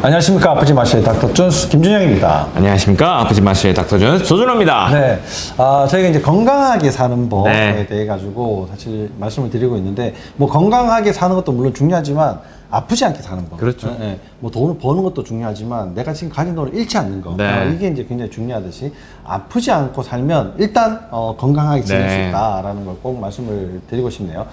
안녕하십니까. 아프지 마시의 닥터 존스 김준영입니다. 안녕하십니까. 아프지 마시의 닥터 존스 조준호입니다. 네. 저희가 이제 건강하게 사는 법에 네. 대해 가지고 사실 말씀을 드리고 있는데, 뭐 건강하게 사는 것도 물론 중요하지만 아프지 않게 사는 법. 그렇죠. 네, 네. 뭐 돈을 버는 것도 중요하지만 내가 지금 가진 돈을 잃지 않는 거. 네. 이게 이제 굉장히 중요하듯이 아프지 않고 살면 일단 건강하게 지낼 수 네. 있다라는 걸 꼭 말씀을 드리고 싶네요.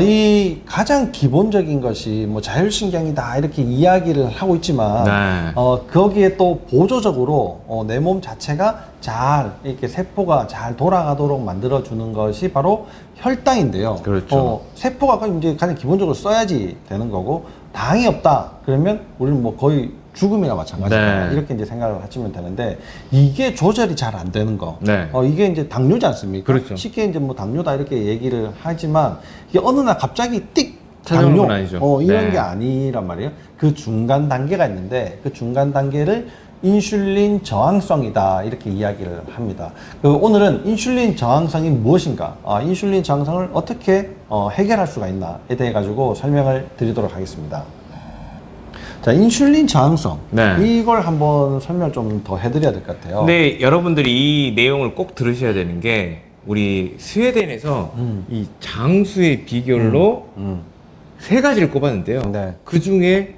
이 가장 기본적인 것이 뭐 자율신경이다 이렇게 이야기를 하고 있지만 네. 거기에 또 보조적으로 내 몸 자체가 잘 이렇게 세포가 잘 돌아가도록 만들어주는 것이 바로 혈당인데요. 그렇죠. 세포가 이제 가장 기본적으로 써야지 되는 거고, 당이 없다 그러면 우리는 뭐 거의 죽음이나 마찬가지다. 네. 이렇게 이제 생각을 하시면 되는데, 이게 조절이 잘 안 되는 거. 네. 이게 이제 당뇨지 않습니까? 그렇죠. 쉽게 이제 뭐 당뇨다 이렇게 얘기를 하지만 이게 어느 날 갑자기 띡 찾아오는 당뇨 건 아니죠. 이런 네. 게 아니란 말이에요. 그 중간 단계가 있는데 그 중간 단계를 인슐린 저항성이다 이렇게 이야기를 합니다. 오늘은 인슐린 저항성이 무엇인가, 인슐린 저항성을 어떻게 해결할 수가 있나에 대해 가지고 설명을 드리도록 하겠습니다. 자, 인슐린 저항성. 네. 이걸 한번 설명을 좀 더 해드려야 될 것 같아요. 근데 여러분들이 이 내용을 꼭 들으셔야 되는 게, 우리 스웨덴에서 이 장수의 비결로 세 가지를 꼽았는데요. 네. 그 중에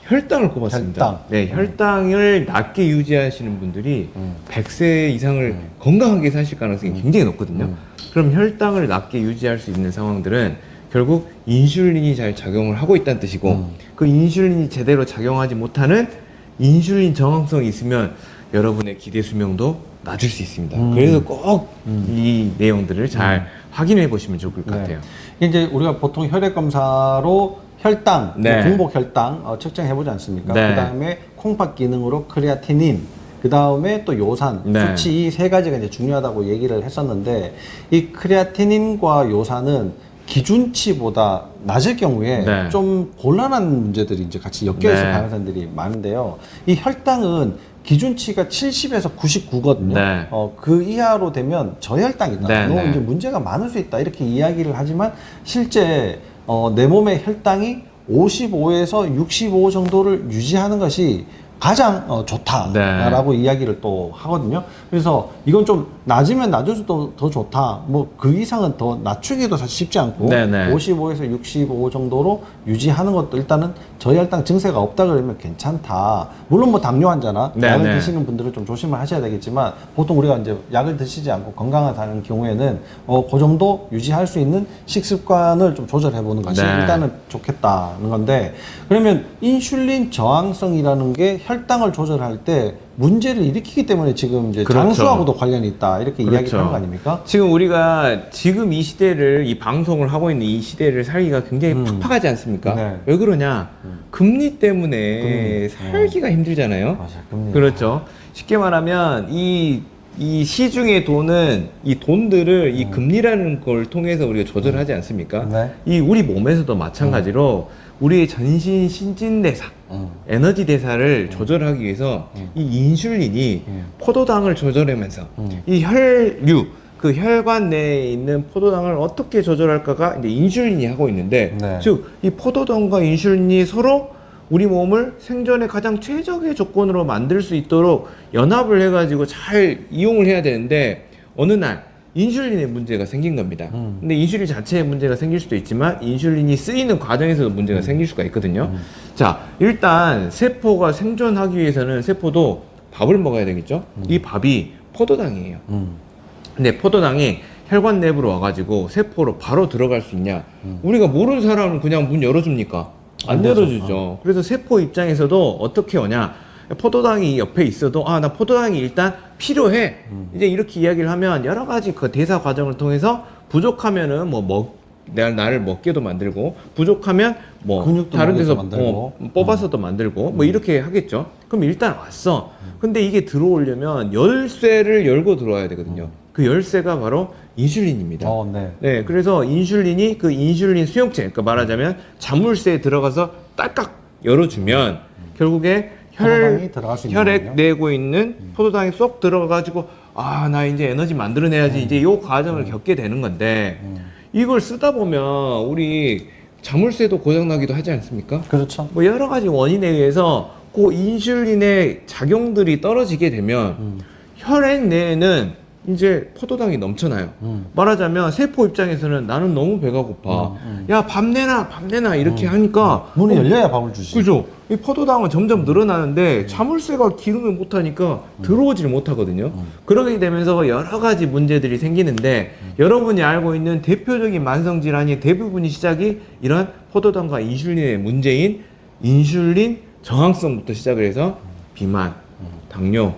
혈당을 꼽았습니다. 혈당. 네, 혈당을 낮게 유지하시는 분들이 100세 이상을 건강하게 사실 가능성이 굉장히 높거든요. 그럼 혈당을 낮게 유지할 수 있는 상황들은 결국 인슐린이 잘 작용을 하고 있다는 뜻이고, 그 인슐린이 제대로 작용하지 못하는 인슐린 저항성이 있으면 여러분의 기대 수명도 낮을 수 있습니다. 그래서 꼭 이 내용들을 잘 확인해 보시면 좋을 것 같아요. 이제 우리가 보통 혈액 검사로 혈당, 네. 공복 혈당 측정해 보지 않습니까? 네. 그 다음에 콩팥 기능으로 크레아티닌, 그 다음에 또 요산, 네. 수치 이 세 가지가 이제 중요하다고 얘기를 했었는데, 이 크레아티닌과 요산은 기준치보다 낮을 경우에 네. 좀 곤란한 문제들이 이제 같이 엮여 있을 네. 가능성들이 많은데요. 이 혈당은 기준치가 70에서 99거든요. 네. 그 이하로 되면 저혈당이다. 네, 너 네. 이제 문제가 많을 수 있다. 이렇게 이야기를 하지만 실제 내 몸의 혈당이 55에서 65 정도를 유지하는 것이 가장 좋다라고 이야기를 또 하거든요. 그래서 이건 좀 낮으면 낮을수록 더 좋다. 뭐 그 이상은 더 낮추기도 사실 쉽지 않고, 네네. 55에서 65 정도로 유지하는 것도 일단은 저혈당 증세가 없다 그러면 괜찮다. 물론 뭐 당뇨 환자나 네네. 약을 드시는 분들은 좀 조심을 하셔야 되겠지만, 보통 우리가 이제 약을 드시지 않고 건강하다는 경우에는 그 정도 유지할 수 있는 식습관을 좀 조절해 보는 것이 네. 일단은 좋겠다는 건데, 그러면 인슐린 저항성이라는 게 혈당을 조절할 때 문제를 일으키기 때문에 지금 이제 그렇죠. 장수하고도 관련이 있다 이렇게 그렇죠. 이야기를 하는 거 아닙니까? 지금 우리가 지금 이 시대를, 이 방송을 하고 있는 이 시대를 살기가 굉장히 팍팍하지 않습니까? 네. 왜 그러냐? 금리 때문에 살기가 힘들잖아요. 맞아요. 금리. 그렇죠. 쉽게 말하면 이 시중의 돈은, 이 돈들을 이 금리라는 걸 통해서 우리가 조절하지 않습니까? 네. 이 우리 몸에서도 마찬가지로 우리의 전신 신진대사, 에너지 대사를 조절하기 위해서 이 인슐린이 포도당을 조절하면서 이 혈류, 그 혈관 내에 있는 포도당을 어떻게 조절할까가 이제 인슐린이 하고 있는데, 네. 즉 이 포도당과 인슐린이 서로 우리 몸을 생존의 가장 최적의 조건으로 만들 수 있도록 연합을 해가지고 잘 이용을 해야 되는데, 어느 날 인슐린에 문제가 생긴 겁니다. 근데 인슐린 자체에 문제가 생길 수도 있지만 인슐린이 쓰이는 과정에서도 문제가 생길 수가 있거든요. 자, 일단 세포가 생존하기 위해서는 세포도 밥을 먹어야 되겠죠. 이 밥이 포도당이에요. 근데 포도당이 혈관 내부로 와가지고 세포로 바로 들어갈 수 있냐? 우리가 모르는 사람은 그냥 문 열어줍니까? 안 열어주죠. 그래서 세포 입장에서도 어떻게 오냐? 포도당이 옆에 있어도 나 포도당이 일단 필요해. 이제 이렇게 이야기를 하면 여러 가지 그 대사 과정을 통해서 부족하면은 나를 먹게도 만들고, 부족하면 뭐 근육도 다른 데서 만들고. 뽑아서도 만들고 뭐 이렇게 하겠죠. 그럼 일단 왔어. 근데 이게 들어오려면 열쇠를 열고 들어와야 되거든요. 그 열쇠가 바로 인슐린입니다. 네. 네, 그래서 인슐린이 그 인슐린 수용체, 그러니까 말하자면 자물쇠에 들어가서 딸깍 열어주면 결국에 포도당이 들어갈 수 있는 혈액 거군요. 내고 있는 포도당이 쏙 들어가가지고 나 이제 에너지 만들어내야지, 이제 요 과정을 겪게 되는 건데, 이걸 쓰다 보면 우리 자물쇠도 고장나기도 하지 않습니까? 그렇죠. 뭐 여러 가지 원인에 의해서 그 인슐린의 작용들이 떨어지게 되면 혈액 내에는 이제 포도당이 넘쳐나요. 말하자면 세포 입장에서는 나는 너무 배가 고파. 야, 밥 내놔 이렇게 하니까 문이 열려야 밥을 주지. 그죠? 이 포도당은 점점 늘어나는데 자물쇠가 기능을 못하니까 들어오질 못하거든요. 그러게 되면서 여러 가지 문제들이 생기는데 여러분이 알고 있는 대표적인 만성 질환이 대부분이 시작이 이런 포도당과 인슐린의 문제인 인슐린 저항성부터 시작을 해서 비만, 당뇨,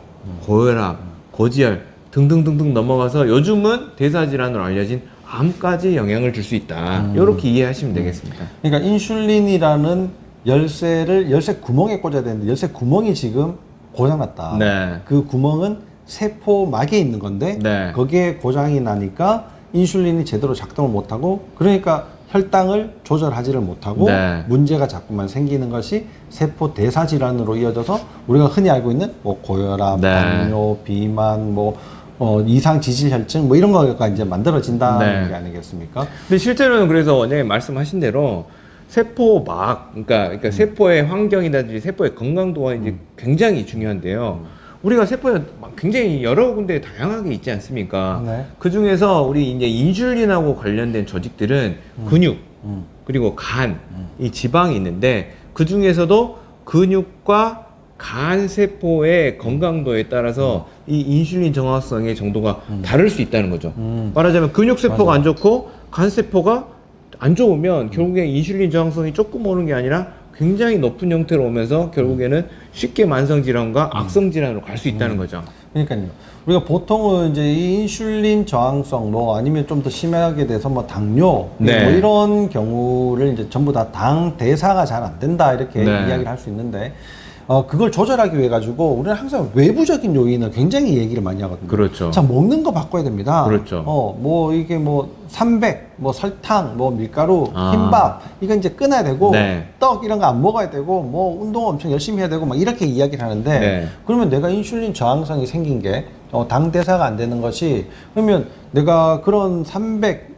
고혈압, 고지혈 등등등등 넘어가서 요즘은 대사질환으로 알려진 암까지 영향을 줄 수 있다. 이렇게 이해하시면 되겠습니다. 그러니까 인슐린이라는 열쇠 구멍에 꽂아야 되는데 열쇠 구멍이 지금 고장났다. 네. 그 구멍은 세포막에 있는 건데 네. 거기에 고장이 나니까 인슐린이 제대로 작동을 못하고 그러니까 혈당을 조절하지를 못하고 네. 문제가 자꾸만 생기는 것이 세포 대사 질환으로 이어져서 우리가 흔히 알고 있는 뭐 고혈압, 네. 당뇨, 비만, 뭐 이상 지질혈증 뭐 이런 거가 이제 만들어진다는 네. 게 아니겠습니까? 근데 실제로는 그래서 원장님 말씀하신 대로 세포막, 그러니까 세포의 환경이라든지 세포의 건강도가 이제 굉장히 중요한데요. 우리가 세포에 굉장히 여러 군데 다양하게 있지 않습니까? 네. 그 중에서 우리 이제 인슐린하고 관련된 조직들은 근육, 그리고 간, 이 지방이 있는데 그 중에서도 근육과 간 세포의 건강도에 따라서 이 인슐린 정화성의 정도가 다를 수 있다는 거죠. 말하자면 근육 세포가 맞아요. 안 좋고 간 세포가 안 좋으면 결국에 인슐린 저항성이 조금 오는 게 아니라 굉장히 높은 형태로 오면서 결국에는 쉽게 만성 질환과 악성 질환으로 갈 수 있다는 거죠. 그러니까요. 우리가 보통은 이제 이 인슐린 저항성 뭐 아니면 좀 더 심하게 돼서 뭐 당뇨 네. 뭐 이런 경우를 이제 전부 다 당 대사가 잘 안 된다 이렇게 네. 이야기를 할 수 있는데 그걸 조절하기 위해 가지고 우리는 항상 외부적인 요인을 굉장히 얘기를 많이 하거든요. 그렇죠. 자, 먹는 거 바꿔야 됩니다. 그렇죠. 뭐 이게 뭐 삼백, 뭐 설탕, 뭐 밀가루, 아. 흰밥 이건 이제 끊어야 되고 네. 떡 이런 거 안 먹어야 되고 뭐 운동 엄청 열심히 해야 되고 막 이렇게 이야기를 하는데 네. 그러면 내가 인슐린 저항성이 생긴 게 당 대사가 안 되는 것이 그러면 내가 그런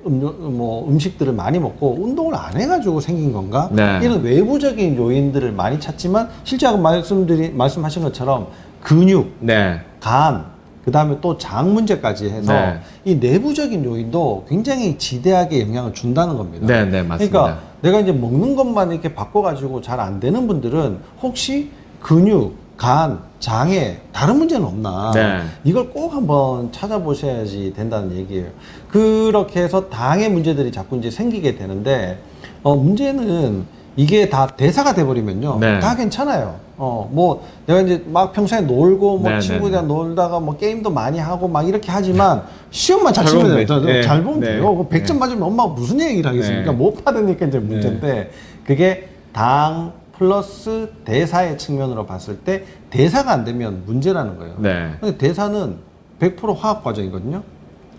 음식들을 많이 먹고 운동을 안 해가지고 생긴 건가? 네. 이런 외부적인 요인들을 많이 찾지만 실제 아까 말씀하신 것처럼 근육, 네. 간, 그 다음에 또 장 문제까지 해서 네. 이 내부적인 요인도 굉장히 지대하게 영향을 준다는 겁니다. 네, 네, 맞습니다. 그러니까 내가 이제 먹는 것만 이렇게 바꿔가지고 잘 안 되는 분들은 혹시 근육, 간, 장에 다른 문제는 없나? 네. 이걸 꼭 한번 찾아보셔야지 된다는 얘기예요. 그렇게 해서 당의 문제들이 자꾸 이제 생기게 되는데, 문제는 이게 다 대사가 돼버리면요. 네. 다 괜찮아요. 뭐, 내가 이제 막 평소에 놀고, 뭐 네, 친구들이랑 네. 놀다가 뭐 게임도 많이 하고 막 이렇게 하지만, 시험만 잘 잘 치면 보면 돼요. 돼. 잘 보면 네. 돼요. 네. 100점 맞으면 엄마가 무슨 얘기를 하겠습니까? 네. 못 받으니까 이제 문제인데, 그게 당 플러스 대사의 측면으로 봤을 때, 대사가 안 되면 문제라는 거예요. 네. 근데 대사는 100% 화학 과정이거든요.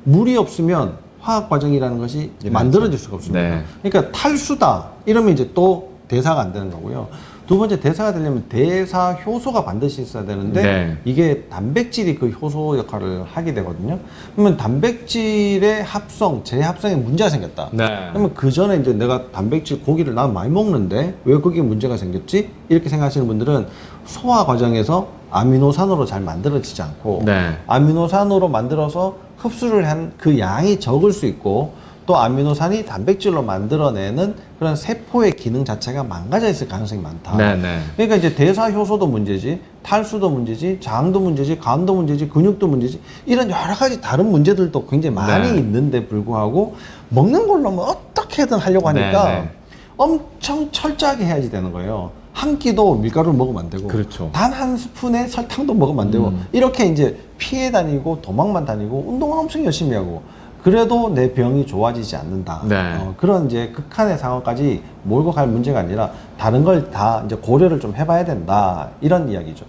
물이 없으면 화학 과정이라는 것이 만들어질 수가 없습니다. 네. 그러니까 탈수다 이러면 이제 또 대사가 안 되는 거고요. 두 번째 대사가 되려면 대사 효소가 반드시 있어야 되는데 네. 이게 단백질이 그 효소 역할을 하게 되거든요. 그러면 단백질의 합성, 재합성에 문제가 생겼다. 네. 그러면 그 전에 이제 내가 단백질 고기를 난 많이 먹는데 왜 거기에 문제가 생겼지? 이렇게 생각하시는 분들은 소화 과정에서 아미노산으로 잘 만들어지지 않고 네. 아미노산으로 만들어서 흡수를 한 그 양이 적을 수 있고 또 아미노산이 단백질로 만들어내는 그런 세포의 기능 자체가 망가져 있을 가능성이 많다. 네, 네. 그러니까 이제 대사 효소도 문제지, 탈수도 문제지, 장도 문제지, 간도 문제지, 근육도 문제지 이런 여러 가지 다른 문제들도 굉장히 많이 네. 있는데 불구하고 먹는 걸로 뭐 어떻게든 하려고 하니까 네, 네. 엄청 철저하게 해야지 되는 거예요. 한 끼도 밀가루를 먹으면 안 되고 그렇죠. 단 한 스푼의 설탕도 먹으면 안 되고 이렇게 이제 피해 다니고 도망만 다니고 운동은 엄청 열심히 하고 그래도 내 병이 좋아지지 않는다. 네. 그런 이제 극한의 상황까지 몰고 갈 문제가 아니라 다른 걸 다 이제 고려를 좀 해봐야 된다. 이런 이야기죠.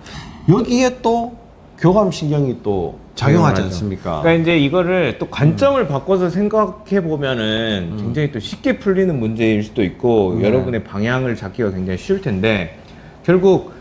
여기에 또 교감신경이 또 작용하지 작용하죠. 않습니까? 그러니까 이제 이거를 또 관점을 바꿔서 생각해 보면은 굉장히 또 쉽게 풀리는 문제일 수도 있고 네. 여러분의 방향을 잡기가 굉장히 쉬울 텐데 결국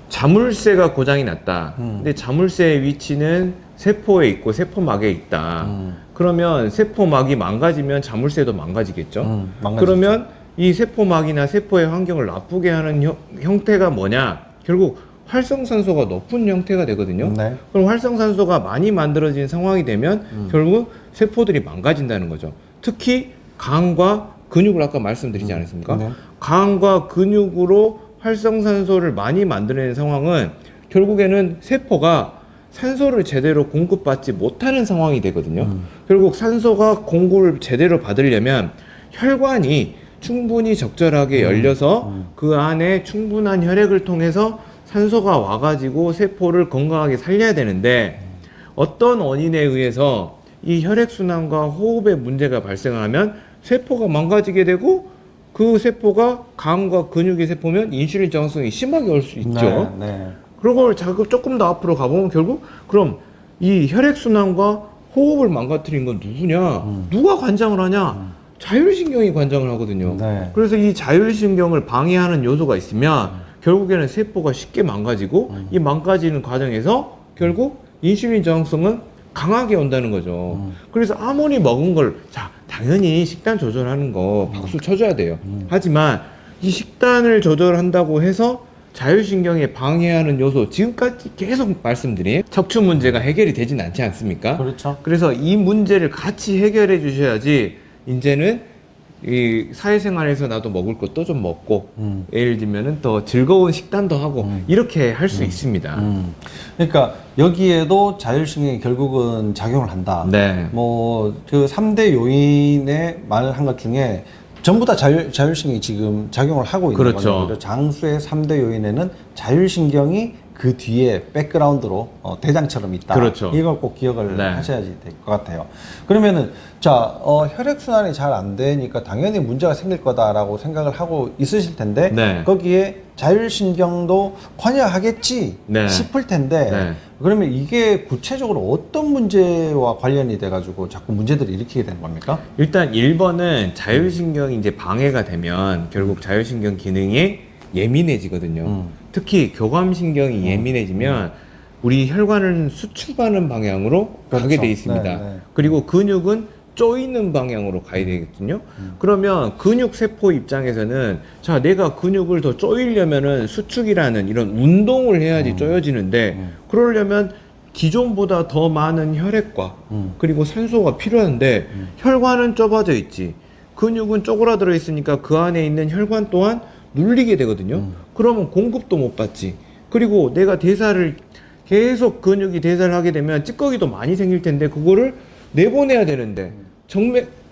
자물쇠가 고장이 났다. 근데 자물쇠의 위치는 세포에 있고 세포막에 있다. 그러면 세포막이 망가지면 자물쇠도 망가지겠죠. 망가지죠. 그러면 이 세포막이나 세포의 환경을 나쁘게 하는 형태가 뭐냐? 결국 활성산소가 높은 형태가 되거든요. 네. 그럼 활성산소가 많이 만들어진 상황이 되면 결국 세포들이 망가진다는 거죠. 특히 간과 근육을 아까 말씀드리지 않았습니까? 네. 간과 근육으로 활성산소를 많이 만들어내는 상황은 결국에는 세포가 산소를 제대로 공급받지 못하는 상황이 되거든요. 결국 산소가 공급을 제대로 받으려면 혈관이 충분히 적절하게 열려서 그 안에 충분한 혈액을 통해서 산소가 와가지고 세포를 건강하게 살려야 되는데 어떤 원인에 의해서 이 혈액순환과 호흡에 문제가 발생하면 세포가 망가지게 되고 그 세포가 간과 근육의 세포면 인슐린 저항성이 심하게 올 수 있죠. 네. 네. 그걸 조금 더 앞으로 가보면 결국 그럼 이 혈액순환과 호흡을 망가뜨린 건 누구냐? 누가 관장을 하냐? 자율신경이 관장을 하거든요. 네. 그래서 이 자율신경을 방해하는 요소가 있으면 결국에는 세포가 쉽게 망가지고 이 망가지는 과정에서 결국 인슐린 저항성은 강하게 온다는 거죠. 그래서 아무리 먹은 걸, 자, 당연히 식단 조절하는 거 박수 쳐줘야 돼요. 하지만 이 식단을 조절한다고 해서 자율신경에 방해하는 요소, 지금까지 계속 말씀드린 척추 문제가 해결이 되진 않지 않습니까? 그렇죠. 그래서 이 문제를 같이 해결해 주셔야지 이제는 이 사회생활에서 나도 먹을 것도 좀 먹고 예를 들면은 더 즐거운 식단도 하고 이렇게 할 수 있습니다. 그러니까 여기에도 자율신경이 결국은 작용을 한다. 네. 뭐 그 3대 요인에 말한 것 중에 전부 다 자율신경이 지금 작용을 하고 있는 그렇죠. 거죠. 그래서 장수의 3대 요인에는 자율신경이 그 뒤에 백그라운드로 대장처럼 있다. 그렇죠. 이걸 꼭 기억을 네. 하셔야지 될 것 같아요. 그러면은 자 혈액순환이 잘 안 되니까 당연히 문제가 생길 거다라고 생각을 하고 있으실 텐데 네. 거기에 자율신경도 관여하겠지 네. 싶을 텐데 네. 그러면 이게 구체적으로 어떤 문제와 관련이 돼가지고 자꾸 문제들을 일으키게 되는 겁니까? 일단 1번은 자율신경이 이제 방해가 되면 결국 자율신경 기능이 예민해지거든요. 특히 교감신경이 예민해지면 우리 혈관을 수축하는 방향으로 그렇죠. 가게 돼 있습니다. 네, 네. 그리고 근육은 쪼이는 방향으로 가야 되거든요. 그러면 근육 세포 입장에서는 자, 내가 근육을 더 쪼이려면은 수축이라는 이런 운동을 해야지 쪼여지는데 그러려면 기존보다 더 많은 혈액과 그리고 산소가 필요한데 혈관은 좁아져 있지. 근육은 쪼그라들어 있으니까 그 안에 있는 혈관 또한 눌리게 되거든요. 그러면 공급도 못 받지. 그리고 내가 대사를 계속 근육이 대사를 하게 되면 찌꺼기도 많이 생길 텐데 그거를 내보내야 되는데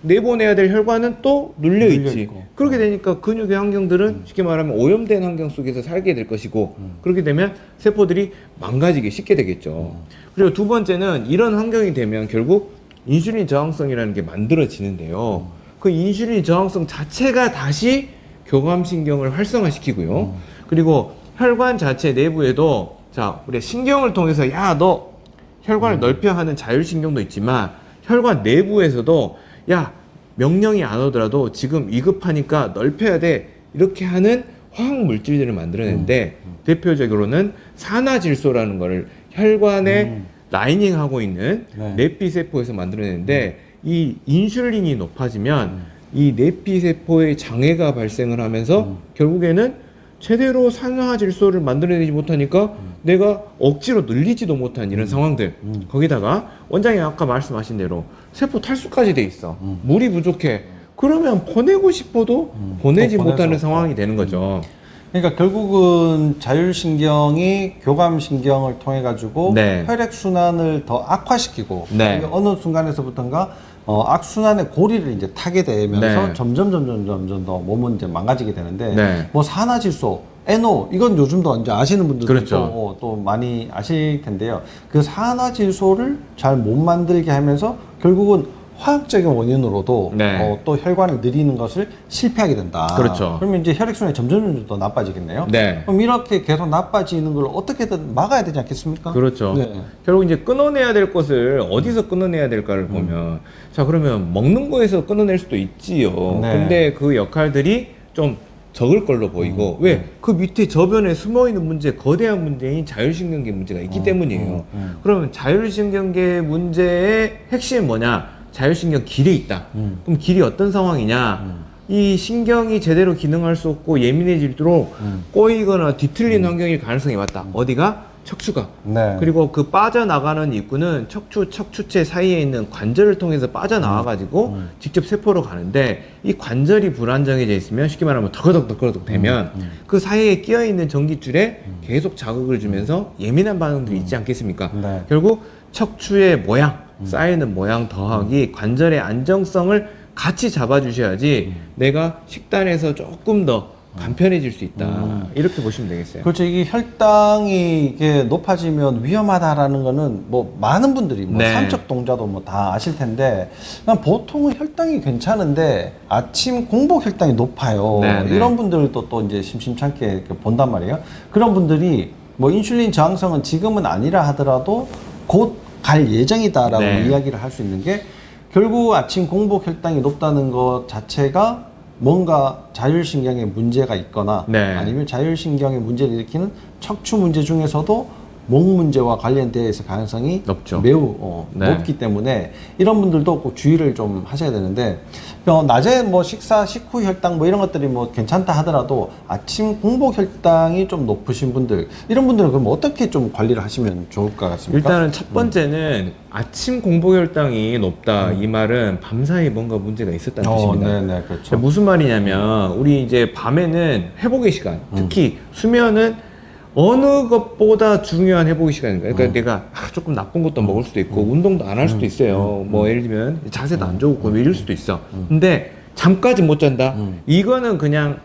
내보내야 될 혈관은 또 눌려 있지. 있고. 그렇게 되니까 근육의 환경들은 쉽게 말하면 오염된 환경 속에서 살게 될 것이고 그렇게 되면 세포들이 망가지기 쉽게 되겠죠. 그리고 두 번째는 이런 환경이 되면 결국 인슐린 저항성이라는 게 만들어지는데요. 그 인슐린 저항성 자체가 다시 교감신경을 활성화시키고요. 그리고 혈관 자체 내부에도 자, 우리 신경을 통해서 야, 너 혈관을 넓혀 하는 자율신경도 있지만 혈관 내부에서도 야, 명령이 안 오더라도 지금 위급하니까 넓혀야 돼. 이렇게 하는 화학 물질들을 만들어내는데 대표적으로는 산화질소라는 거를 혈관에 라이닝하고 있는 네. 내피세포에서 만들어내는데 이 인슐린이 높아지면 이 내피세포의 장애가 발생을 하면서 결국에는 제대로 산화질소를 만들어내지 못하니까 내가 억지로 늘리지도 못한 이런 상황들. 거기다가 원장님 아까 말씀하신 대로 세포 탈수까지 돼 있어. 물이 부족해. 그러면 보내고 싶어도 보내지 또 보낼 못하는 수 없고. 상황이 되는 거죠. 그러니까 결국은 자율신경이 교감신경을 통해 가지고 네. 혈액순환을 더 악화시키고 네. 어느 순간에서부터인가 악순환의 고리를 이제 타게 되면서 네. 점점 더 몸은 이제 망가지게 되는데 네. 뭐 산화질소, NO 이건 요즘도 이제 아시는 분들도 그렇죠. 또 많이 아실 텐데요. 그 산화질소를 잘 못 만들게 하면서 결국은 화학적인 원인으로도 네. 또 혈관을 느리는 것을 실패하게 된다. 그렇죠. 그러면 이제 혈액순환이 점점 더 나빠지겠네요. 네. 그럼 이렇게 계속 나빠지는 걸 어떻게든 막아야 되지 않겠습니까? 그렇죠. 네. 결국 이제 끊어내야 될 것을 어디서 끊어내야 될까를 보면 자, 그러면 먹는 거에서 끊어낼 수도 있지요. 네. 근데 그 역할들이 좀 적을 걸로 보이고 왜? 그 밑에 저변에 숨어있는 문제, 거대한 문제인 자율신경계 문제가 있기 때문이에요. 그러면 자율신경계 문제의 핵심은 뭐냐? 자율신경 길에 있다. 그럼 길이 어떤 상황이냐? 이 신경이 제대로 기능할 수 없고 예민해질수록 꼬이거나 뒤틀린 환경일 가능성이 많다. 어디가? 척추가. 네. 그리고 그 빠져나가는 입구는 척추, 척추체 사이에 있는 관절을 통해서 빠져나와가지고 직접 세포로 가는데 이 관절이 불안정해져 있으면 쉽게 말하면 더거덕 되면 그 사이에 끼어있는 전깃줄에 계속 자극을 주면서 예민한 반응들이 있지 않겠습니까? 네. 결국 척추의 모양, 쌓이는 모양 더하기 관절의 안정성을 같이 잡아주셔야지 내가 식단에서 조금 더 간편해질 수 있다. 이렇게 보시면 되겠어요. 그렇죠. 이게 혈당이 이게 높아지면 위험하다라는 거는 뭐 많은 분들이 뭐 네. 산적 동자도 뭐 다 아실 텐데 그냥 보통은 혈당이 괜찮은데 아침 공복 혈당이 높아요. 네, 네. 이런 분들도 또 이제 심심찮게 이렇게 본단 말이에요. 그런 분들이 뭐 인슐린 저항성은 지금은 아니라 하더라도 곧 갈 예정이다라고 네. 이야기를 할 수 있는 게 결국 아침 공복 혈당이 높다는 것 자체가 뭔가 자율신경에 문제가 있거나 네. 아니면 자율신경에 문제를 일으키는 척추 문제 중에서도 목 문제와 관련되어 있을 가능성이 높죠. 매우 네. 높기 때문에 이런 분들도 꼭 주의를 좀 하셔야 되는데 낮에 뭐 식사 식후 혈당 뭐 이런 것들이 뭐 괜찮다 하더라도 아침 공복 혈당이 좀 높으신 분들 이런 분들은 그럼 어떻게 좀 관리를 하시면 좋을 것 같습니까? 일단은 첫 번째는 아침 공복 혈당이 높다. 이 말은 밤사이 뭔가 문제가 있었다는 뜻입니다. 네네 그렇죠. 무슨 말이냐면 우리 이제 밤에는 회복의 시간, 특히 수면은 어느 것보다 중요한 회복의 시간인가요? 그러니까 내가 조금 나쁜 것도 먹을 수도 있고 운동도 안 할 수도 있어요. 뭐 예를 들면 자세도 안 좋고 뭐 이럴 수도 있어. 근데 잠까지 못 잔다. 이거는 그냥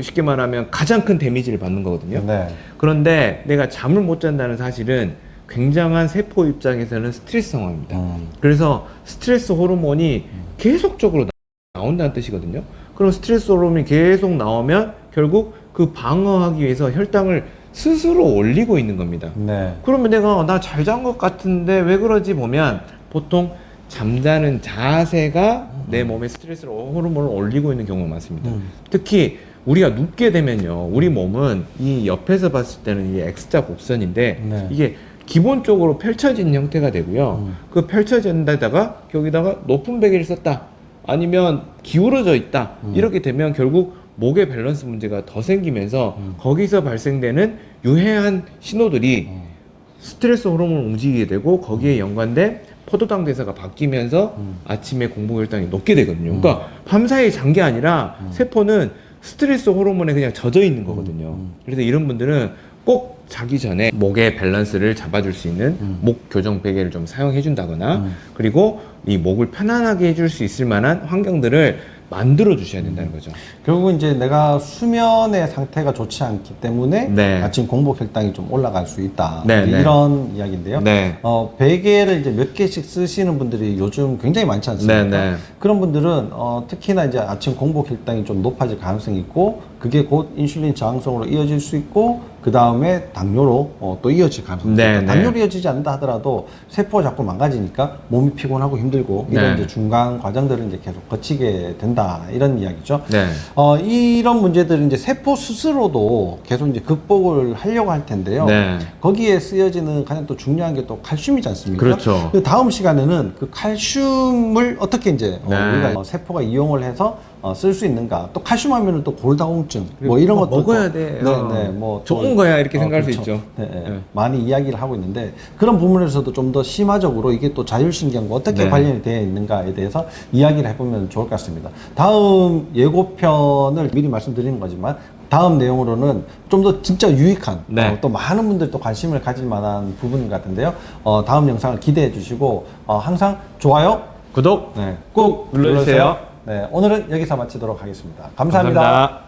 쉽게 말하면 가장 큰 데미지를 받는 거거든요. 네. 그런데 내가 잠을 못 잔다는 사실은 굉장한 세포 입장에서는 스트레스 상황입니다. 그래서 스트레스 호르몬이 계속적으로 나온다는 뜻이거든요. 그럼 스트레스 호르몬이 계속 나오면 결국 그 방어하기 위해서 혈당을 스스로 올리고 있는 겁니다. 네. 그러면 내가 나 잘 잔 것 같은데 왜 그러지 보면 보통 잠자는 자세가 내 몸에 스트레스 호르몬을 올리고 있는 경우가 많습니다. 특히 우리가 눕게 되면요, 우리 몸은 이 옆에서 봤을 때는 이게 X자 곡선인데 네. 이게 기본적으로 펼쳐진 형태가 되고요. 그 펼쳐진 데다가 여기다가 높은 베개를 썼다. 아니면 기울어져 있다. 이렇게 되면 결국 목의 밸런스 문제가 더 생기면서 거기서 발생되는 유해한 신호들이 스트레스 호르몬을 움직이게 되고 거기에 연관된 포도당 대사가 바뀌면서 아침에 공복 혈당이 높게 되거든요. 그러니까 밤사이 잔 게 아니라 세포는 스트레스 호르몬에 그냥 젖어 있는 거거든요. 그래서 이런 분들은 꼭 자기 전에 목의 밸런스를 잡아줄 수 있는 목 교정 베개를 좀 사용해 준다거나 그리고 이 목을 편안하게 해줄 수 있을 만한 환경들을 만들어 주셔야 된다는 거죠. 결국은 이제 내가 수면의 상태가 좋지 않기 때문에 네. 아침 공복 혈당이 좀 올라갈 수 있다. 네, 네. 이런 이야기인데요. 네. 베개를 이제 몇 개씩 쓰시는 분들이 요즘 굉장히 많지 않습니까? 네, 네. 그런 분들은 특히나 이제 아침 공복 혈당이 좀 높아질 가능성이 있고 그게 곧 인슐린 저항성으로 이어질 수 있고 그 다음에 당뇨로 또 이어질 가능성이 네, 있다. 네. 당뇨로 이어지지 않는다 하더라도 세포가 자꾸 망가지니까 몸이 피곤하고 힘들고 이런 네. 이제 중간 과정들을 이제 계속 거치게 된다 이런 이야기죠. 네. 이런 문제들은 이제 세포 스스로도 계속 이제 극복을 하려고 할 텐데요. 네. 거기에 쓰여지는 가장 또 중요한 게 또 칼슘이지 않습니까? 그렇죠. 그 다음 시간에는 그 칼슘을 어떻게 이제 네. 우리가 세포가 이용을 해서 쓸 수 있는가? 또 칼슘 하면은 또 골다공증 뭐 이런 것도 먹어야 또, 돼. 네, 뭐 좋은 또, 거야 이렇게 생각할 수 그렇죠. 있죠. 네, 네. 네. 많이 이야기를 하고 있는데 그런 부분에서도 좀 더 심화적으로 이게 또 자율신경과 어떻게 네. 관련이 되어 있는가에 대해서 이야기를 해보면 좋을 것 같습니다. 다음 예고편을 미리 말씀드리는 거지만 다음 내용으로는 좀 더 진짜 유익한 네. 또 많은 분들이 또 관심을 가질 만한 부분 같은데요. 다음 영상을 기대해 주시고 항상 좋아요, 구독 네, 꼭 눌러주세요. 네, 오늘은 여기서 마치도록 하겠습니다. 감사합니다. 감사합니다.